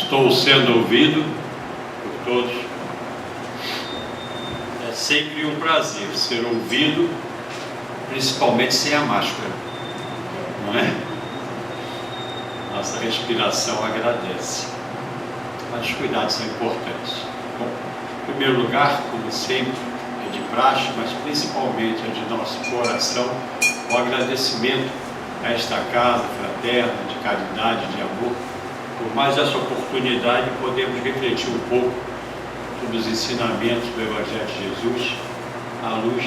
Estou sendo ouvido por todos. É sempre um prazer ser ouvido, principalmente sem a máscara, não é? Nossa respiração agradece. Mas os cuidados são importantes. Bom, em primeiro lugar, como sempre, é de praxe, mas principalmente é de nosso coração, o agradecimento a esta casa fraterna, de caridade, de amor, por mais essa oportunidade de podermos refletir um pouco sobre os ensinamentos do Evangelho de Jesus à luz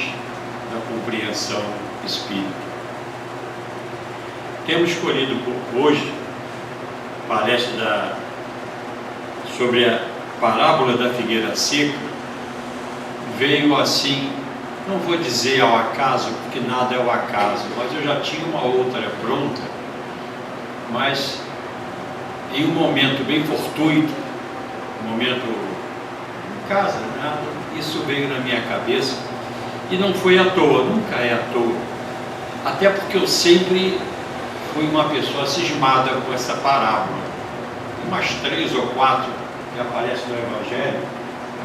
da compreensão espírita. Temos escolhido hoje a palestra sobre a parábola da figueira seca. Veio assim, não vou dizer ao acaso, porque nada é ao acaso, mas eu já tinha uma outra pronta, mas em um momento bem fortuito, um momento em casa, nada, isso veio na minha cabeça, e não foi à toa, nunca é à toa, até porque eu sempre fui uma pessoa cismada com essa parábola, umas 3 ou 4 que aparecem no Evangelho,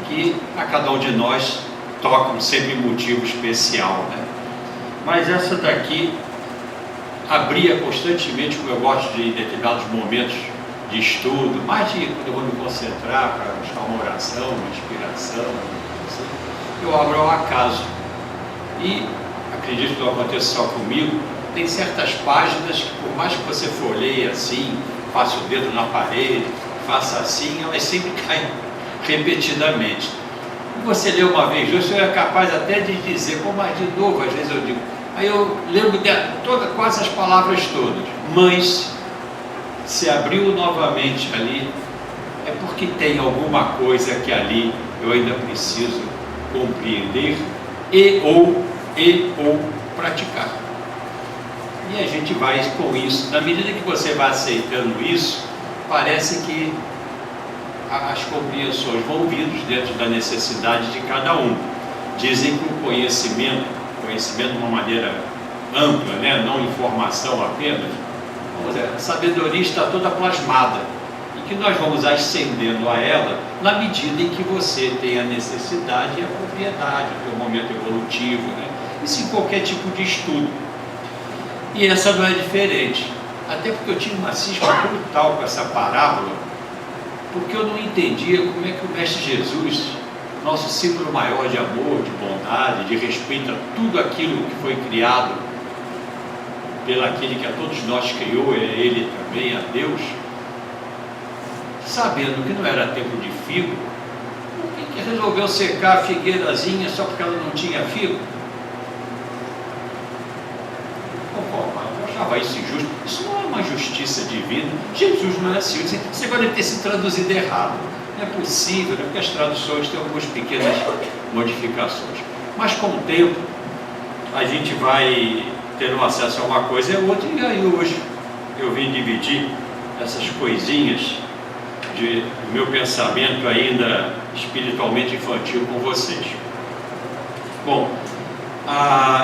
que a cada um de nós tocam sempre motivo especial, né? Mas essa daqui abria constantemente, como eu gosto de determinados momentos de estudo, mais de quando eu vou me concentrar para buscar uma oração, uma inspiração, assim, eu abro ao acaso. E acredito que não aconteça só comigo, tem certas páginas que, por mais que você folheie assim, passe o dedo na parede, faça assim, elas sempre caem repetidamente. E você lê uma vez, você é capaz até de dizer, como mais de novo, às vezes eu digo, aí eu lembro de quase as palavras todas, mas se abriu novamente ali, é porque tem alguma coisa que ali eu ainda preciso compreender e ou praticar. E a gente vai com isso. Na medida que você vai aceitando isso, parece que as compreensões vão vindo dentro da necessidade de cada um. Dizem que o conhecimento de uma maneira ampla, né? Não informação apenas, a sabedoria está toda plasmada e que nós vamos ascendendo a ela na medida em que você tem a necessidade e a propriedade, o teu momento evolutivo, né? Isso em qualquer tipo de estudo. E essa não é diferente, até porque eu tinha uma cisma brutal com essa parábola, porque eu não entendia como é que o Mestre Jesus, nosso símbolo maior de amor, de bondade, de respeito a tudo aquilo que foi criado pelo aquele que a todos nós criou, é Ele também, a Deus, sabendo que não era tempo de figo, por que resolveu secar a figueirazinha só porque ela não tinha figo? Eu achava isso injusto. Isso não é uma justiça divina. Jesus não é assim. Você pode ter se traduzido errado. Não é possível, né? Porque as traduções têm algumas pequenas modificações. Mas com o tempo, a gente vai tendo acesso a uma coisa e a outra, e aí hoje eu vim dividir essas coisinhas do meu pensamento ainda espiritualmente infantil com vocês. Bom,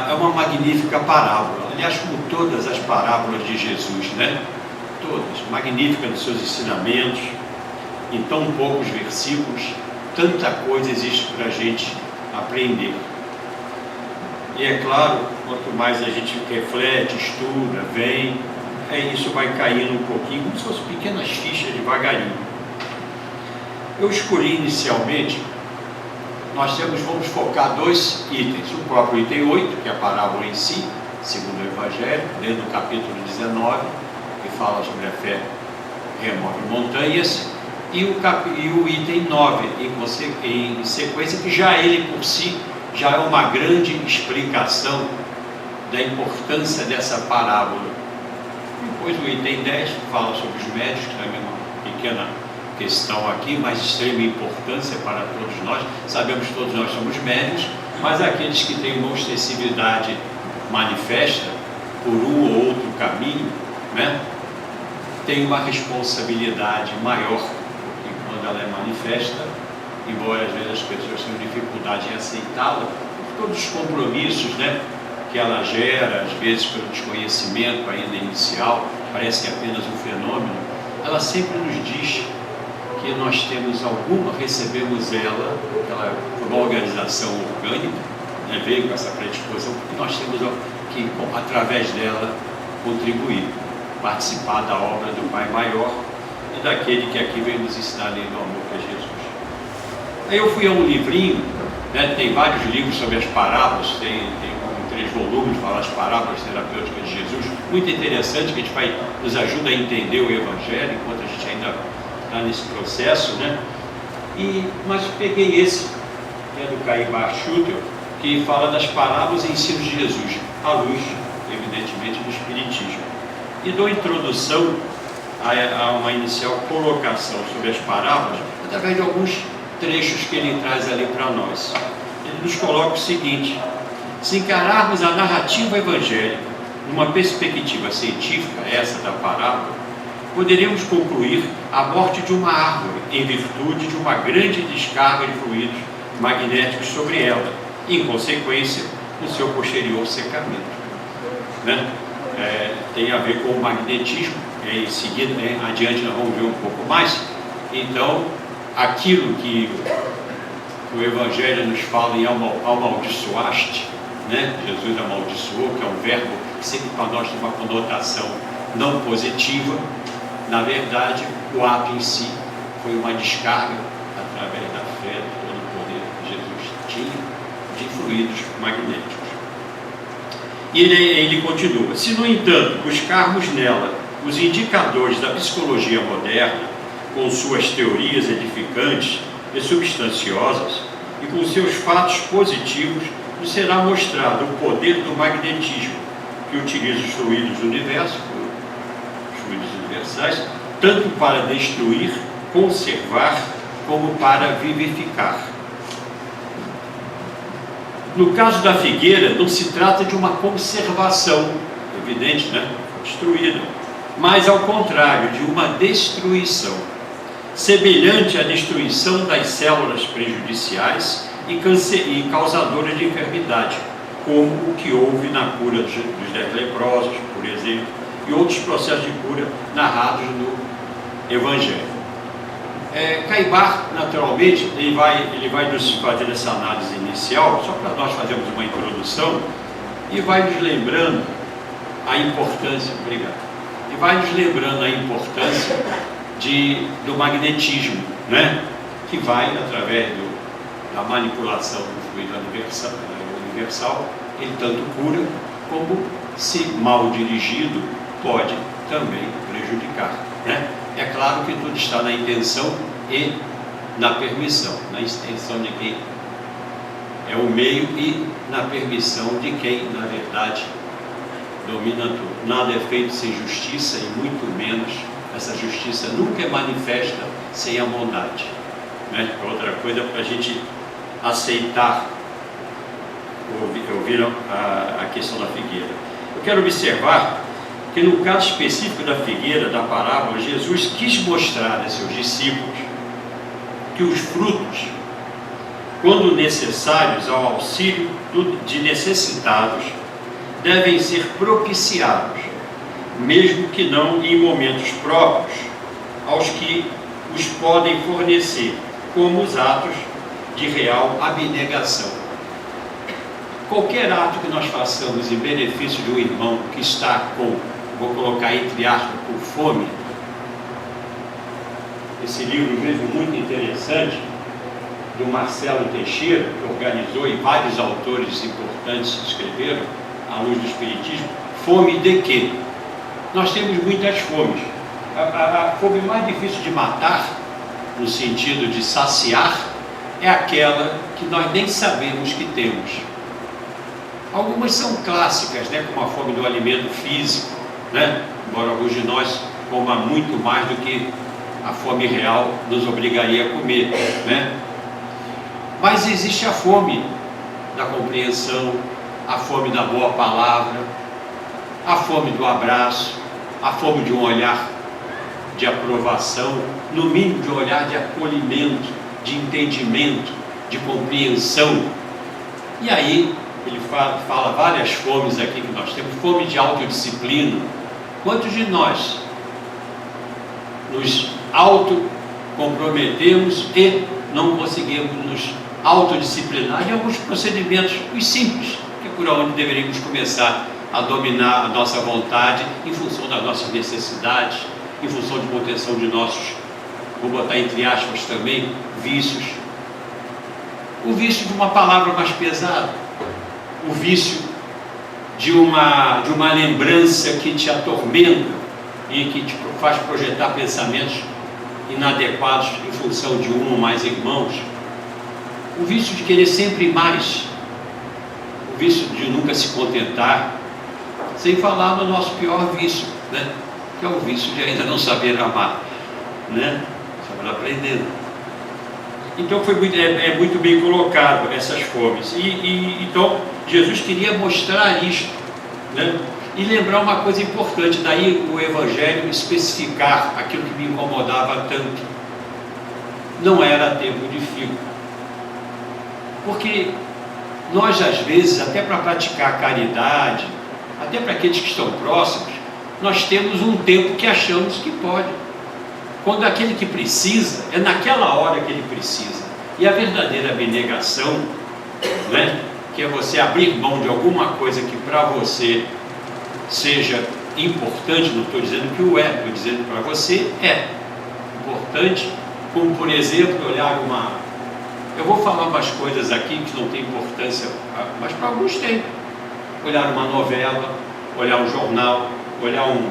é uma magnífica parábola, aliás, como todas as parábolas de Jesus, né? Todas, magnífica nos seus ensinamentos, em tão poucos versículos, tanta coisa existe para a gente aprender. E é claro, quanto mais a gente reflete, estuda, vem, isso vai caindo um pouquinho, como se fossem pequenas fichas devagarinho. Eu escolhi inicialmente, vamos focar 2 itens. O próprio item 8, que é a parábola em si, segundo o Evangelho, dentro do capítulo 19, que fala sobre a fé remove montanhas, e o item 9, em sequência, que já ele por si já é uma grande explicação da importância dessa parábola. Depois o item 10 fala sobre os médios, que também é uma pequena questão aqui, mas de extrema importância para todos nós. Sabemos que todos nós somos médios, mas aqueles que têm uma ostensividade manifesta por um ou outro caminho, né, têm uma responsabilidade maior, porque quando ela é manifesta, embora às vezes as pessoas tenham dificuldade em aceitá-la, por todos os compromissos, né, que ela gera, às vezes pelo desconhecimento ainda inicial, parece que é apenas um fenômeno, ela sempre nos diz que nós recebemos ela foi uma organização orgânica, né, veio com essa predisposição, e nós temos que, através dela, contribuir, participar da obra do Pai Maior e daquele que aqui veio nos ensinar a lei do amor, que é Jesus. Aí eu fui a um livrinho, né, tem vários livros sobre as parábolas, tem 3 volumes falar as parábolas terapêuticas de Jesus, muito interessante, que nos ajuda a entender o Evangelho, enquanto a gente ainda está nesse processo, né? Mas peguei esse, que é do Caibar Schutel, que fala das parábolas e ensinos de Jesus, à luz, evidentemente, do Espiritismo. E dou introdução a uma inicial colocação sobre as parábolas, através de alguns trechos que ele traz ali para nós. Ele nos coloca o seguinte: se encararmos a narrativa evangélica numa perspectiva científica, essa da parábola, poderemos concluir a morte de uma árvore em virtude de uma grande descarga de fluidos magnéticos sobre ela, e, em consequência, o seu posterior secamento. Né? Tem a ver com o magnetismo, em seguida, adiante nós vamos ver um pouco mais. Então, aquilo que o Evangelho nos fala em amaldiçoaste, né? Jesus amaldiçoou, que é um verbo que sempre para nós tem uma conotação não positiva. Na verdade, o ato em si foi uma descarga, através da fé, de todo o poder que Jesus tinha, de fluidos magnéticos. E ele continua: se, no entanto, buscarmos nela os indicadores da psicologia moderna, com suas teorias edificantes e substanciosas, e com seus fatos positivos, nos será mostrado o poder do magnetismo, que utiliza os fluidos do universo, os fluidos universais, tanto para destruir, conservar, como para vivificar. No caso da figueira, não se trata de uma conservação, evidente, né? Destruída, mas ao contrário, de uma destruição, semelhante à destruição das células prejudiciais e causadoras de enfermidade, como o que houve na cura dos 10 leprosos, por exemplo, e outros processos de cura narrados no Evangelho. Caibar, naturalmente, ele vai nos fazer essa análise inicial, só para nós fazermos uma introdução, e vai nos lembrando a importância, e vai nos lembrando a importância do magnetismo, né? Que vai, através da manipulação do fluido universal, ele tanto cura, como, se mal dirigido, pode também prejudicar, né? É claro que tudo está na intenção e na permissão, na intenção de quem é o meio e na permissão de quem, na verdade, domina tudo. Nada é feito sem justiça, e muito menos essa justiça nunca é manifesta sem a bondade, né? Outra coisa para a gente aceitar, ouvir a questão da figueira. Eu quero observar que, no caso específico da figueira, da parábola, Jesus quis mostrar a seus discípulos que os frutos, quando necessários ao auxílio de necessitados, devem ser propiciados, mesmo que não em momentos próprios, aos que os podem fornecer, como os atos de real abnegação. Qualquer ato que nós façamos em benefício de um irmão que está com, vou colocar entre aspas, com fome. Esse livro mesmo muito interessante, do Marcelo Teixeira, que organizou, e vários autores importantes escreveram, à luz do Espiritismo. Fome de quê? Nós temos muitas fomes. A fome mais difícil de matar, no sentido de saciar, é aquela que nós nem sabemos que temos. Algumas são clássicas, né, como a fome do alimento físico, né, embora alguns de nós comam muito mais do que a fome real nos obrigaria a comer, né? Mas existe a fome da compreensão, a fome da boa palavra, a fome do abraço, a fome de um olhar de aprovação, no mínimo de um olhar de acolhimento, de entendimento, de compreensão. E aí ele fala várias fomes aqui que nós temos. Fome de autodisciplina. Quantos de nós nos comprometemos e não conseguimos nos autodisciplinar em alguns procedimentos, os simples, que é por onde deveríamos começar a dominar a nossa vontade em função das nossas necessidades, em função de contenção de nossos, vou botar entre aspas também, vícios. O vício de uma palavra mais pesada, o vício de uma lembrança que te atormenta e que te faz projetar pensamentos inadequados em função de um ou mais irmãos, o vício de querer sempre mais, o vício de nunca se contentar, sem falar no nosso pior vício, né? Que é o vício de ainda não saber amar, né? Estamos aprendendo. Então é muito bem colocado essas fomes. Então Jesus queria mostrar isto, né? E lembrar uma coisa importante, daí o Evangelho especificar aquilo que me incomodava tanto. Não era tempo de figo. Porque nós, às vezes, até para praticar a caridade, até para aqueles que estão próximos, nós temos um tempo que achamos que pode. Quando aquele que precisa, é naquela hora que ele precisa. E a verdadeira abnegação, né, que é você abrir mão de alguma coisa que para você seja importante, não estou dizendo que o é, estou dizendo que para você é importante, como por exemplo, olhar eu vou falar umas coisas aqui que não tem importância, mas para alguns tem. Olhar uma novela, olhar um jornal, olhar um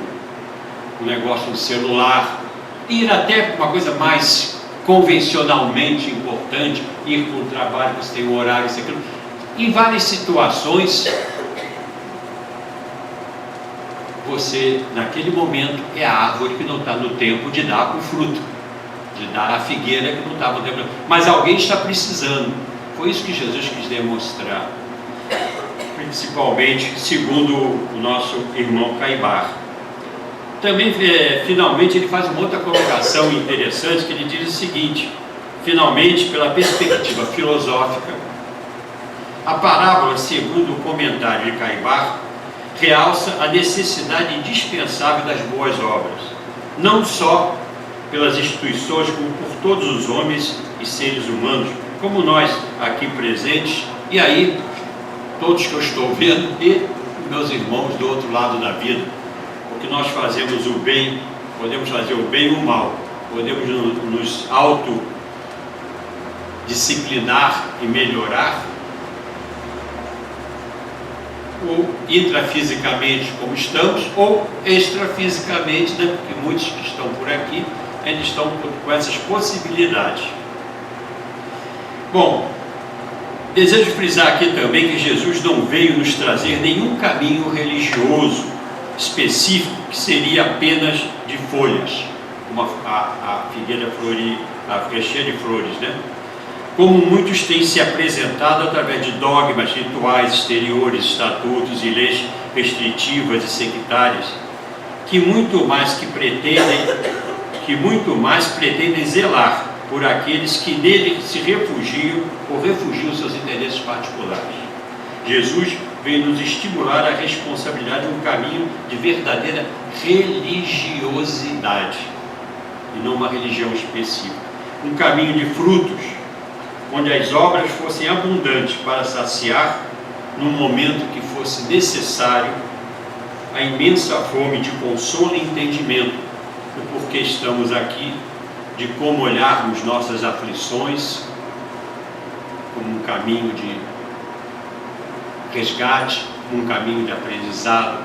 negócio no celular, ir até para uma coisa mais convencionalmente importante, ir para o trabalho, você tem um horário, isso, aquilo. Em várias situações, você, naquele momento, é a árvore que não está no tempo de dar o fruto, de dar a figueira que não estava no tempo. Mas alguém está precisando. Foi isso que Jesus quis demonstrar, principalmente segundo o nosso irmão Caibar. Também, finalmente, ele faz uma outra colocação interessante, que ele diz o seguinte, finalmente, pela perspectiva filosófica, a parábola, segundo o comentário de Caibar, realça a necessidade indispensável das boas obras, não só pelas instituições, como por todos os homens e seres humanos, como nós aqui presentes, e aí, todos que eu estou vendo, e meus irmãos do outro lado da vida, porque nós fazemos o bem, podemos fazer o bem e o mal, podemos nos autodisciplinar e melhorar, ou intrafisicamente como estamos, ou extrafisicamente, né? Porque muitos que estão por aqui, eles estão com essas possibilidades. Bom, desejo frisar aqui também que Jesus não veio nos trazer nenhum caminho religioso específico que seria apenas de folhas, como a figueira cheia de flores, né? Como muitos têm se apresentado através de dogmas, rituais exteriores, estatutos e leis restritivas e sectárias, que muito mais pretendem zelar por aqueles que nele se refugiam ou refugiam seus interesses particulares. Jesus veio nos estimular a responsabilidade de um caminho de verdadeira religiosidade, e não uma religião específica. Um caminho de frutos, onde as obras fossem abundantes para saciar, num momento que fosse necessário, a imensa fome de consolo e entendimento do porquê estamos aqui, de como olharmos nossas aflições como um caminho de resgate, um caminho de aprendizado,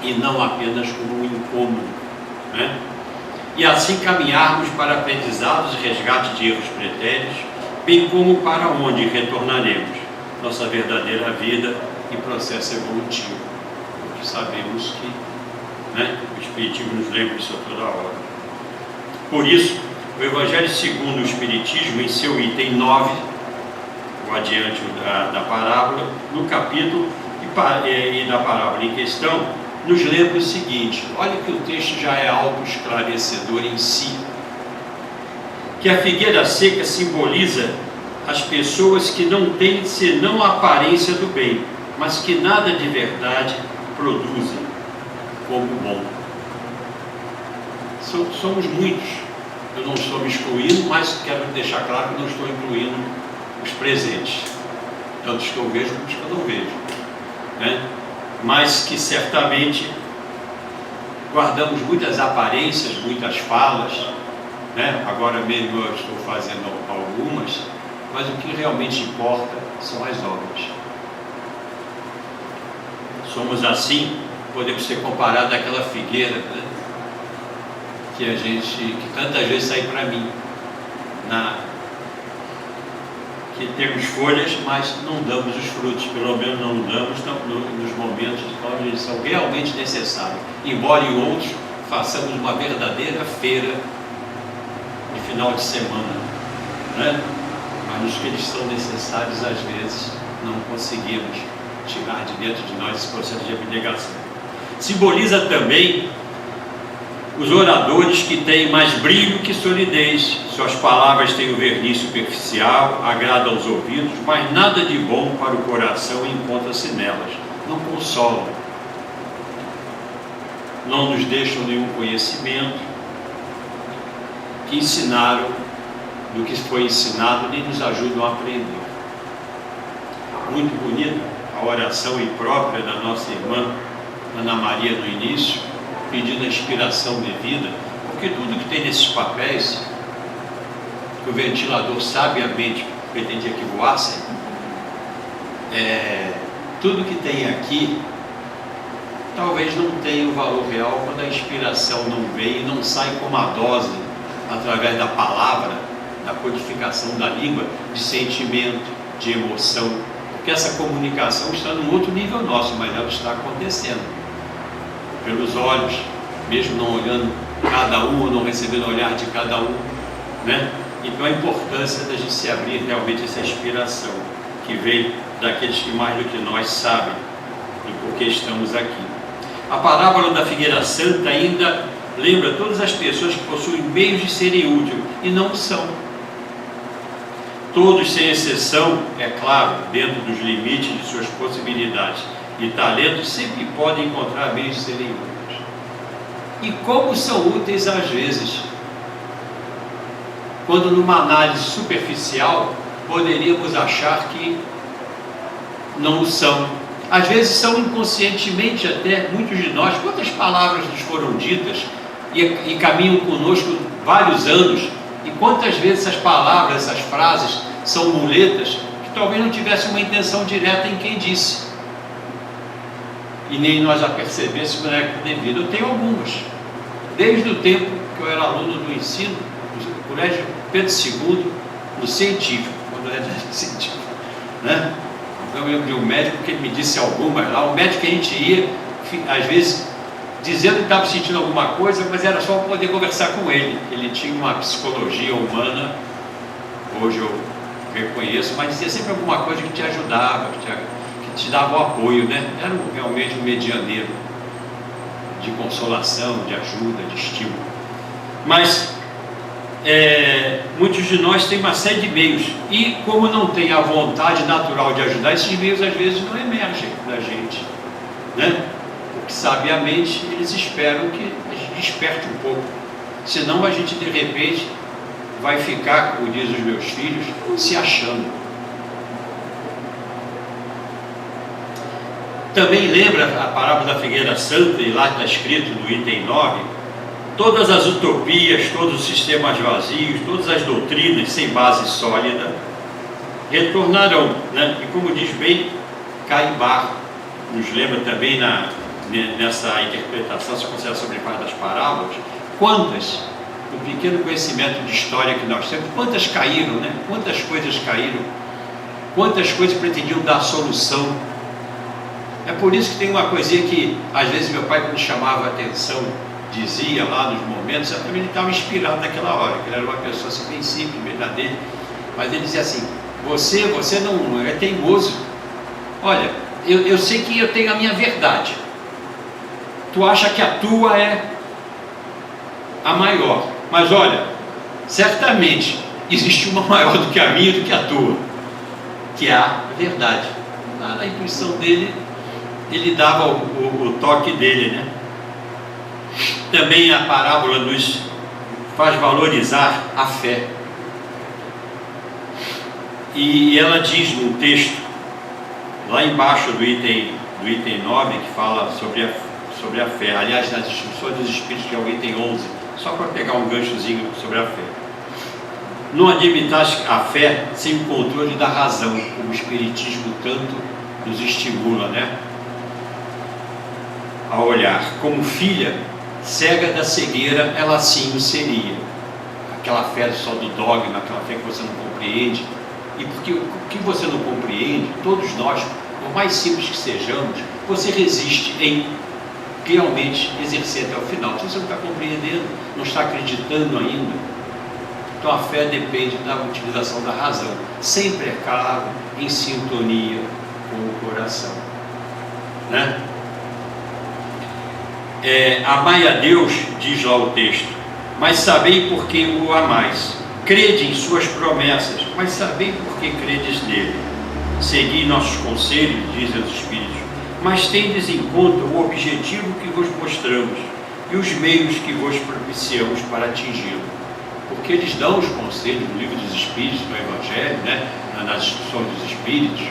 e não apenas como um incômodo, né? E assim caminharmos para aprendizados e resgate de erros pretéritos, bem como para onde retornaremos, nossa verdadeira vida e processo evolutivo, porque sabemos que, né, o Espiritismo nos lembra isso toda hora. Por isso, o Evangelho segundo o Espiritismo, em seu item 9, o adiante da parábola, no capítulo e da parábola em questão, nos lembra o seguinte, olha que o texto já é autoesclarecedor em si, que a figueira seca simboliza as pessoas que não têm senão a aparência do bem, mas que nada de verdade produzem como bom. Somos muitos Eu não estou me excluindo, mas quero deixar claro que não estou incluindo os presentes, tanto os que eu vejo como os que eu não vejo, né? Mas que certamente guardamos muitas aparências, muitas falas, né? Agora mesmo eu estou fazendo algumas, mas o que realmente importa são as obras. Somos assim, podemos ser comparados àquela figueira, né? que tantas vezes sai para mim, que temos folhas, mas não damos os frutos, pelo menos não damos nos momentos onde eles são realmente necessários, embora em outros façamos uma verdadeira feira de final de semana, né? Mas nos que eles são necessários, às vezes, não conseguimos tirar de dentro de nós esse processo de abnegação. Simboliza também os oradores que têm mais brilho que solidez. Suas palavras têm o verniz superficial, agradam aos ouvidos, mas nada de bom para o coração encontra-se nelas. Não consolam, não nos deixam nenhum conhecimento, que ensinaram do que foi ensinado, nem nos ajudam a aprender. Muito bonita a oração imprópria da nossa irmã Ana Maria no início, pedindo a inspiração devida, porque tudo que tem nesses papéis, que o ventilador sabiamente pretendia que voassem, tudo que tem aqui, talvez não tenha o valor real quando a inspiração não vem e não sai como a dose, através da palavra, da codificação da língua, de sentimento, de emoção, porque essa comunicação está num outro nível nosso, mas ela está acontecendo pelos olhos, mesmo não olhando cada um, ou não recebendo o olhar de cada um, né? Então a importância da gente se abrir realmente a essa inspiração, que vem daqueles que mais do que nós sabem do porquê estamos aqui. A parábola da figueira santa ainda lembra todas as pessoas que possuem meios de serem úteis e não são. Todos, sem exceção, é claro, dentro dos limites de suas possibilidades e talentos, sempre podem encontrar meios de serem úteis. E como são úteis às vezes, quando numa análise superficial poderíamos achar que não o são. Às vezes são inconscientemente até, muitos de nós, quantas palavras nos foram ditas e caminham conosco vários anos, e quantas vezes essas palavras, essas frases são muletas que talvez não tivessem uma intenção direta em quem disse, e nem nós a percebêssemos na época devida. Eu tenho algumas, desde o tempo que eu era aluno do ensino, no colégio Pedro II, no científico, quando eu era científico, né? Eu lembro de um médico que ele me disse algumas lá, um médico que a gente ia, às vezes, dizendo que estava sentindo alguma coisa, mas era só para poder conversar com ele. Ele tinha uma psicologia humana, hoje eu reconheço, mas dizia sempre alguma coisa que te ajudava, que te dava o apoio, né? Era realmente um medianeiro de consolação, de ajuda, de estímulo. Mas muitos de nós têm uma série de meios, e como não tem a vontade natural de ajudar, esses meios às vezes não emergem da gente, né? Porque sabiamente eles esperam que a gente desperte um pouco, senão a gente de repente vai ficar, como diz os meus filhos, se achando. Também lembra a parábola da figueira santa, e lá está escrito no item 9, todas as utopias, todos os sistemas vazios, todas as doutrinas sem base sólida retornarão, né? E como diz bem Caimbar, nos lembra também nessa interpretação, se considera sobre parte das parábolas, quantas, o pequeno conhecimento de história que nós temos, quantas caíram, né? Quantas coisas caíram, quantas coisas pretendiam dar solução. É por isso que tem uma coisinha que às vezes meu pai, quando chamava a atenção, dizia lá nos momentos, certamente ele estava inspirado naquela hora, que ele era uma pessoa assim, bem simples, verdadeira, mas ele dizia assim: você não é teimoso. Olha, eu sei que eu tenho a minha verdade, tu acha que a tua é a maior, mas olha, certamente existe uma maior do que a minha, do que a tua, que é a verdade. Na intuição dele, ele dava o toque dele, né? Também a parábola dos faz valorizar a fé. E ela diz no texto, lá embaixo do item 9, que fala sobre a fé, aliás, nas instruções dos Espíritos, que é o item 11, só para pegar um ganchozinho sobre a fé. Não admitais a fé sem o controle da razão, como o Espiritismo tanto nos estimula, né? A olhar. Como filha, cega da cegueira, ela sim o seria. Aquela fé só do dogma, aquela fé que você não compreende. E porque o que você não compreende, todos nós, por mais simples que sejamos, você resiste em realmente exercer até o final. Se você não está compreendendo, não está acreditando ainda, então a fé depende da utilização da razão. Sempre é claro, em sintonia com o coração, né? Amai a Deus, diz lá o texto, mas sabei por que o amais. Crede em suas promessas, mas sabei por que credes nele. Segui nossos conselhos, dizem os Espíritos, mas tendes em conta o objetivo que vos mostramos e os meios que vos propiciamos para atingi-lo. Porque eles dão os conselhos no livro dos Espíritos, no Evangelho, né? Nas instruções dos Espíritos,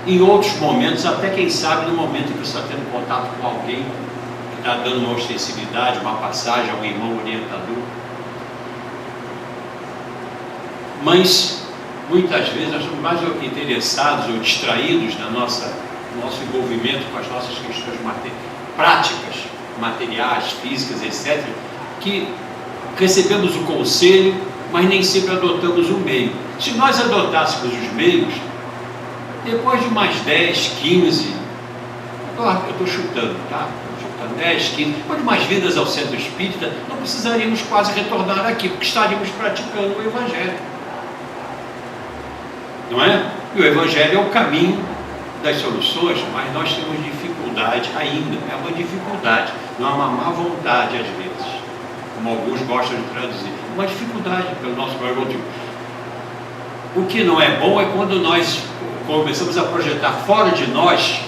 em outros momentos, até quem sabe no momento que você está tendo contato com alguém que está dando uma ostensibilidade, uma passagem, um irmão orientador. Mas muitas vezes nós estamos mais interessados ou distraídos no nosso envolvimento com as nossas questões práticas, materiais, físicas, etc., que recebemos o conselho, mas nem sempre adotamos o meio. Se nós adotássemos os meios, depois de mais 10, 15, eu estou chutando, tá? 10, 15, depois de mais vindas ao centro espírita, não precisaríamos quase retornar aqui, porque estaríamos praticando o Evangelho. Não é? E o Evangelho é o caminho das soluções, mas nós temos dificuldade ainda, é uma dificuldade, não é uma má vontade às vezes, como alguns gostam de traduzir, uma dificuldade pelo nosso próprio motivo. O que não é bom é quando nós começamos a projetar fora de nós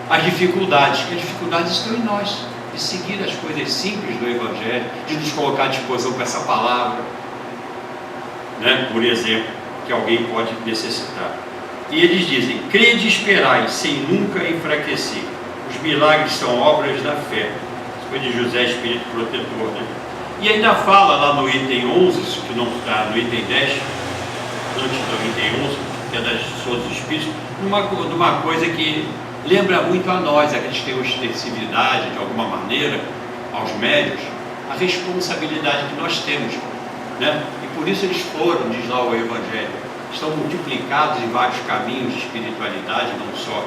as dificuldades, que as dificuldades estão em nós, de seguir as coisas simples do Evangelho, de nos colocar à disposição com essa palavra, né? Por exemplo, que alguém pode necessitar. E eles dizem, crede e esperai, sem nunca enfraquecer. Os milagres são obras da fé. Isso foi de José Espírito Protetor, né? E ainda fala lá no item 11, que não está no item 10, antes do item 11, que é das instruções dos Espíritos, numa coisa que lembra muito a nós, aqueles que têm ostensibilidade de alguma maneira, aos médios, a responsabilidade que nós temos, né? E por isso eles foram, diz lá o Evangelho, estão multiplicados em vários caminhos de espiritualidade, não só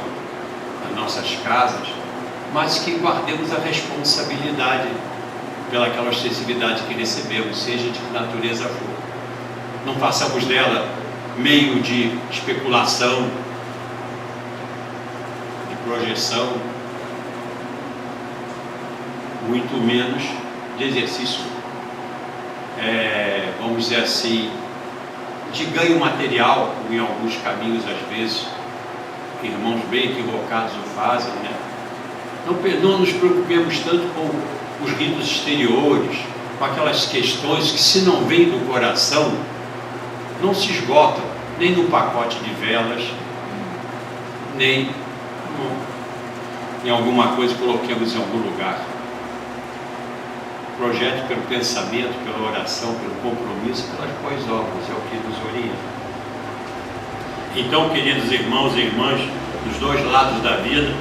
nas nossas casas, mas que guardemos a responsabilidade pelaquela ostensibilidade que recebemos, seja de que natureza for. Não façamos dela meio de especulação, de projeção, muito menos de exercício, vamos dizer assim, de ganho material, como em alguns caminhos às vezes irmãos bem equivocados o fazem, né? Não nos preocupemos tanto com os ritos exteriores, com aquelas questões que, se não vêm do coração, não se esgotam nem no pacote de velas, nem em alguma coisa que coloquemos em algum lugar. Projete pelo pensamento, pela oração, pelo compromisso, pelas boas obras, é o que nos orienta. Então, queridos irmãos e irmãs, dos dois lados da vida,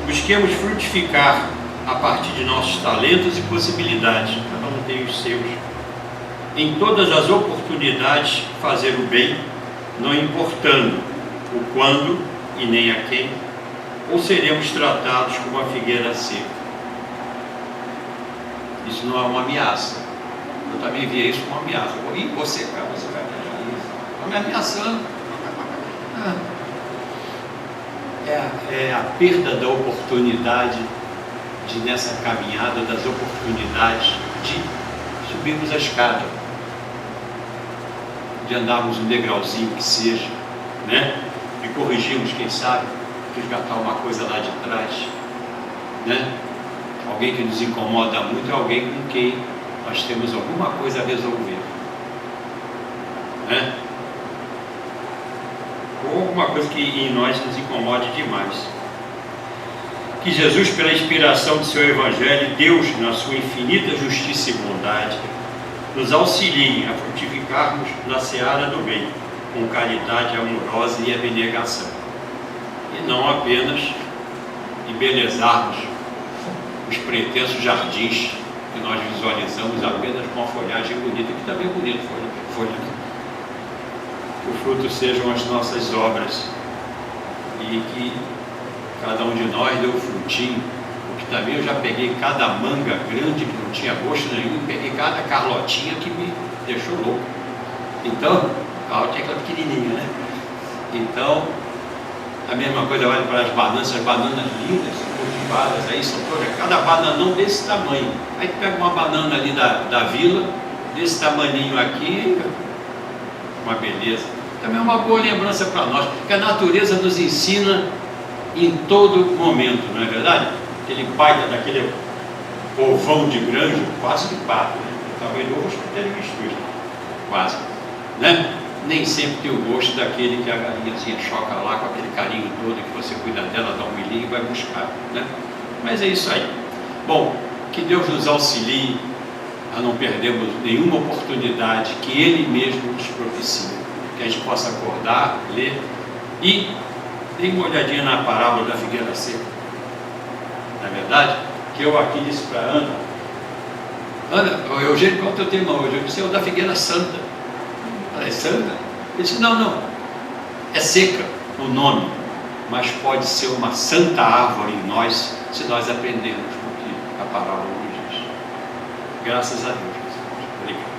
busquemos frutificar a partir de nossos talentos e possibilidades, cada um tem os seus, em todas as oportunidades fazer o bem, não importando o quando e nem a quem, ou seremos tratados como a figueira seca. Isso não é uma ameaça. Eu também via isso como uma ameaça. E você vai pegar isso. Está me ameaçando. É a perda da oportunidade de, nessa caminhada, das oportunidades de subirmos a escada, de andarmos um degrauzinho que seja, né? De corrigirmos, quem sabe, resgatar uma coisa lá de trás, né? Alguém que nos incomoda muito é alguém com quem nós temos alguma coisa a resolver, né? Ou alguma coisa que em nós nos incomode demais. Que Jesus, pela inspiração do seu Evangelho, Deus, na sua infinita justiça e bondade, nos auxilie a frutificarmos na seara do bem, com caridade amorosa e abnegação, e não apenas embelezarmos os pretensos jardins que nós visualizamos apenas com a folhagem bonita, que também é bonito, folha. Que o fruto sejam as nossas obras, e que cada um de nós dê um frutinho, porque também eu já peguei cada manga grande que não tinha gosto nenhum, peguei cada carlotinha que me deixou louco. Então, a carlotinha é aquela pequenininha, né? Então, a mesma coisa vale para as bananas lindas, cultivadas aí, são todas, cada bananão desse tamanho. Aí tu pega uma banana ali da vila, desse tamaninho aqui, uma beleza. Também é uma boa lembrança para nós, que a natureza nos ensina em todo momento, não é verdade? Aquele baita daquele ovão de granja, quase que pato, né? Talvez eu vou ter visto isso, quase, né? Nem sempre tem o gosto daquele que a galinhazinha choca lá com aquele carinho todo, que você cuida dela, dá um milhinho e vai buscar, né? Mas é isso aí. Bom, que Deus nos auxilie a não perdermos nenhuma oportunidade que Ele mesmo nos propicia, que a gente possa acordar, ler e dê uma olhadinha na parábola da figueira seca. Não é verdade? Que eu aqui disse para Ana, Eugênio, qual é o teu tema hoje? Eu disse, é o da figueira santa. Ela é santa? Ele disse, não, é seca o nome, mas pode ser uma santa árvore em nós, se nós aprendermos o que a parábola nos diz. Graças a Deus. Obrigado.